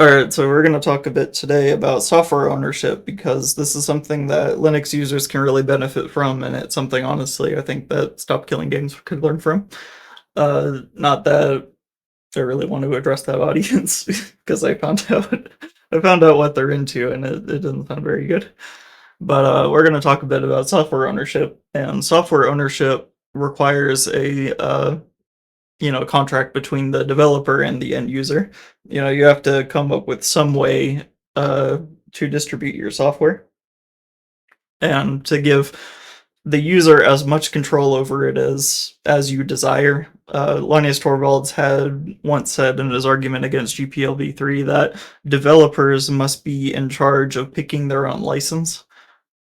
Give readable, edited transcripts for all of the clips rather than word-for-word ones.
Alright, so we're going to talk a bit today about software ownership because this is something that Linux users can really benefit from, and it's something, honestly, I think that Stop Killing Games could learn from. Not that I really want to address that audience because I found out what they're into, and it doesn't sound very good. But we're going to talk a bit about software ownership, and software ownership requires a contract between the developer and the end user. You have to come up with some way to distribute your software and to give the user as much control over it as you desire. Linus Torvalds had once said in his argument against GPL 3 that developers must be in charge of picking their own license,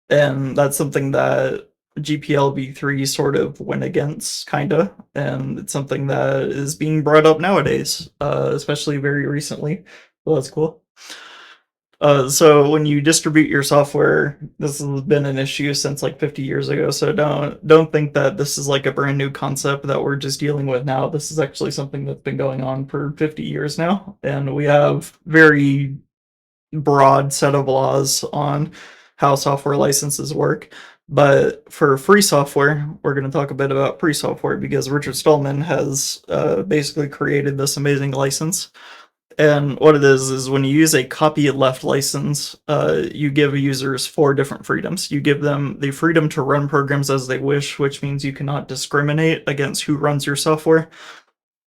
and that's something that GPL 3 sort of went against, kinda, and it's something that is being brought up nowadays, especially very recently. Well, that's cool. So when you distribute your software, this has been an issue since like 50 years ago. So don't think that this is like a brand new concept that we're just dealing with now. This is actually something that's been going on for 50 years now, and we have very broad set of laws on how software licenses work. But for free software, we're going to talk a bit about free software because Richard Stallman has basically created this amazing license. And what it is when you use a copyleft license, you give users four different freedoms. You give them the freedom to run programs as they wish, which means you cannot discriminate against who runs your software,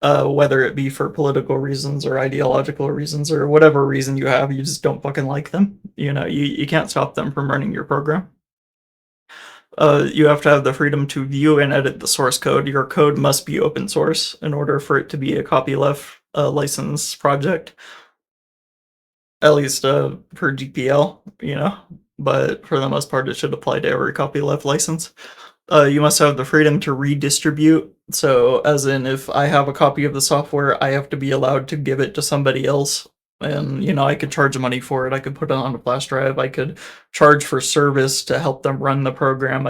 whether it be for political reasons or ideological reasons or whatever reason you have, you just don't fucking like them. You can't stop them from running your program. You have to have the freedom to view and edit the source code. Your code must be open source in order for it to be a copyleft license project, at least for GPL. But for the most part, it should apply to every copyleft license. You must have the freedom to redistribute. So, as in, if I have a copy of the software, I have to be allowed to give it to somebody else. And, I could charge money for it. I could put it on a flash drive. I could charge for service to help them run the program.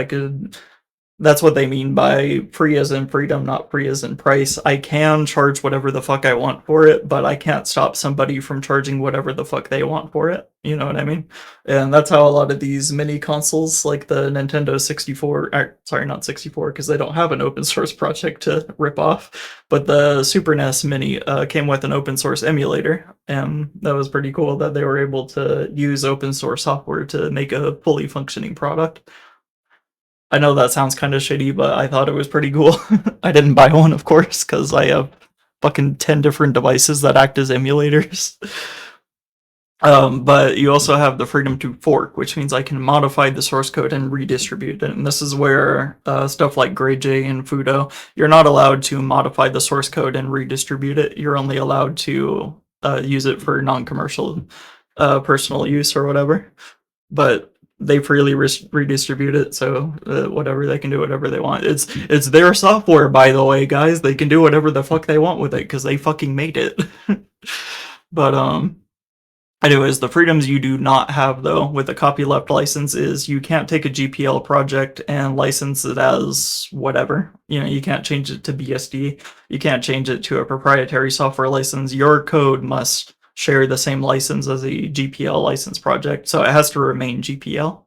That's what they mean by free as in freedom, not free as in price. I can charge whatever the fuck I want for it, but I can't stop somebody from charging whatever the fuck they want for it. You know what I mean? And that's how a lot of these mini consoles, like the Nintendo 64, sorry, not 64, because they don't have an open source project to rip off, but the Super NES Mini came with an open source emulator, and that was pretty cool that they were able to use open source software to make a fully functioning product. I know that sounds kind of shitty, but I thought it was pretty cool. I didn't buy one, of course, because I have fucking 10 different devices that act as emulators. But you also have the freedom to fork, which means I can modify the source code and redistribute it. And this is where stuff like GrayJ and Fudo, you're not allowed to modify the source code and redistribute it. You're only allowed to use it for non-commercial personal use or whatever. But they freely redistribute it, so whatever, they can do whatever they want. It's their software, by the way, guys. They can do whatever the fuck they want with it because they fucking made it. But anyways, the freedoms you do not have though with a copyleft license is you can't take a GPL project and license it as whatever. You can't change it to BSD. You can't change it to a proprietary software license. Your code must share the same license as a GPL license project, so it has to remain GPL.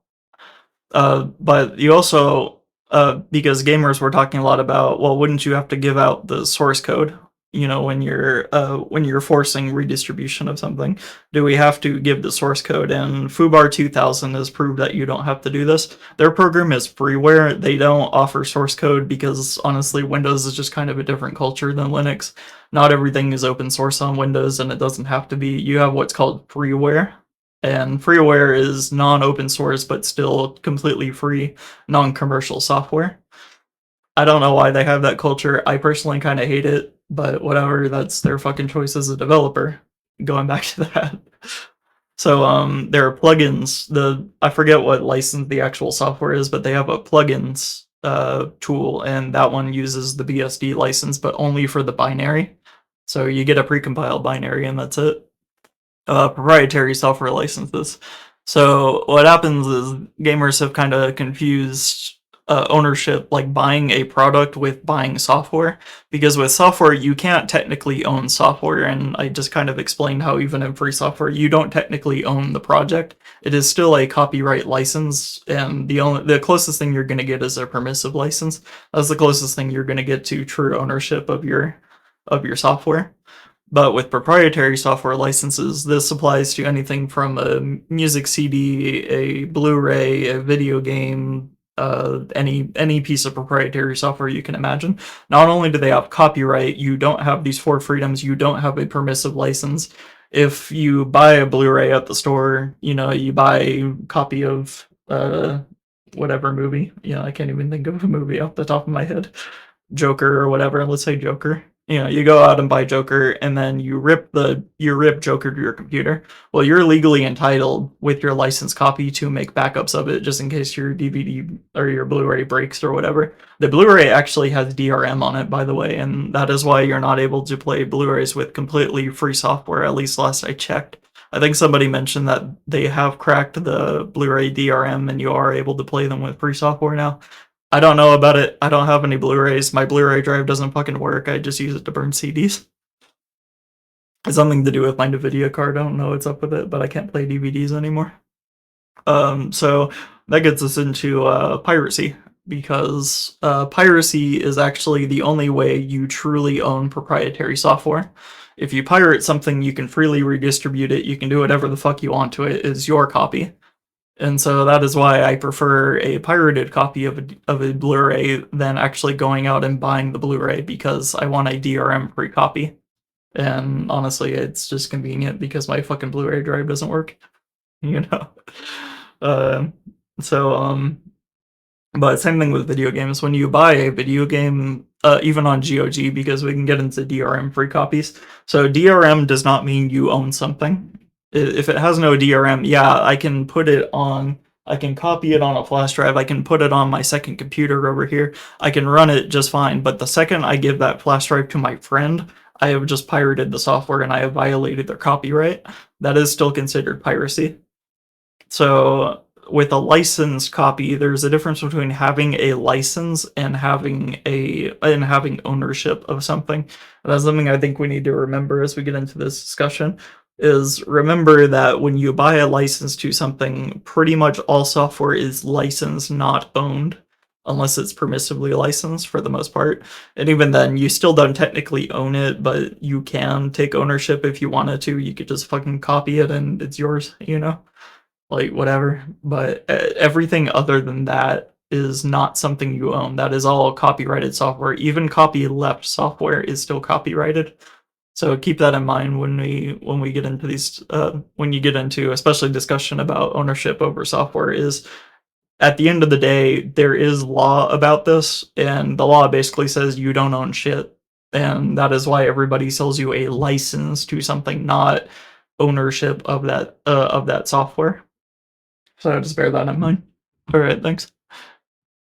But you also, because gamers were talking a lot about, well, wouldn't you have to give out the source code? When you're forcing redistribution of something, do we have to give the source code? And Fubar 2000 has proved that you don't have to do this. Their program is freeware. They don't offer source code because honestly, Windows is just kind of a different culture than Linux. Not everything is open source on Windows, and it doesn't have to be. You have what's called freeware, and freeware is non-open source but still completely free, non-commercial software. I don't know why they have that culture. I personally kind of hate it, but whatever, that's their fucking choice as a developer. Going back to that. So there are plugins. I forget what license the actual software is, but they have a plugins tool, and that one uses the BSD license, but only for the binary. So you get a precompiled binary, and that's it. Proprietary software licenses. So what happens is gamers have kind of confused ownership, like buying a product with buying software, because with software you can't technically own software, and I just kind of explained how even in free software you don't technically own the project. It is still a copyright license, and the closest thing you're going to get is a permissive license. That's the closest thing you're going to get to true ownership of your software. But with proprietary software licenses, this applies to anything from a music CD, a Blu-ray, a video game, any piece of proprietary software you can imagine. Not only do they have copyright, you don't have these four freedoms, you don't have a permissive license. If you buy a Blu-ray at the store, you buy a copy of whatever movie. I can't even think of a movie off the top of my head. Joker or whatever. Let's say Joker. You go out and buy Joker, and then you rip Joker to your computer. Well, you're legally entitled with your licensed copy to make backups of it, just in case your DVD or your Blu-ray breaks or whatever. The Blu-ray actually has DRM on it, by the way, and that is why you're not able to play Blu-rays with completely free software, at least last I checked. I think somebody mentioned that they have cracked the Blu-ray DRM, and you are able to play them with free software now. I don't know about it. I don't have any Blu-rays. My Blu-ray drive doesn't fucking work. I just use it to burn CDs. It's something to do with my NVIDIA card. I don't know what's up with it, but I can't play DVDs anymore. So that gets us into piracy, because piracy is actually the only way you truly own proprietary software. If you pirate something, you can freely redistribute it. You can do whatever the fuck you want to it. It's your copy. And so that is why I prefer a pirated copy of a Blu-ray than actually going out and buying the Blu-ray, because I want a DRM-free copy. And honestly, it's just convenient because my fucking Blu-ray drive doesn't work. Uh, but same thing with video games. When you buy a video game, even on GOG, because we can get into DRM-free copies. So DRM does not mean you own something. If it has no DRM, yeah, I can copy it on a flash drive, I can put it on my second computer over here, I can run it just fine, but the second I give that flash drive to my friend, I have just pirated the software and I have violated their copyright. That is still considered piracy. So with a licensed copy, there's a difference between having a license and having ownership of something. And that's something I think we need to remember as we get into this discussion. Is remember that when you buy a license to something, pretty much all software is licensed, not owned, unless it's permissively licensed for the most part. And even then, you still don't technically own it, but you can take ownership if you wanted to. You could just fucking copy it and it's yours, like whatever. But everything other than that is not something you own. That is all copyrighted software. Even copyleft software is still copyrighted. So keep that in mind when we get into these, when you get into especially discussion about ownership over software. Is at the end of the day, there is law about this, and the law basically says you don't own shit, and that is why everybody sells you a license to something, not ownership of that software. So just bear that in mind. All right, thanks.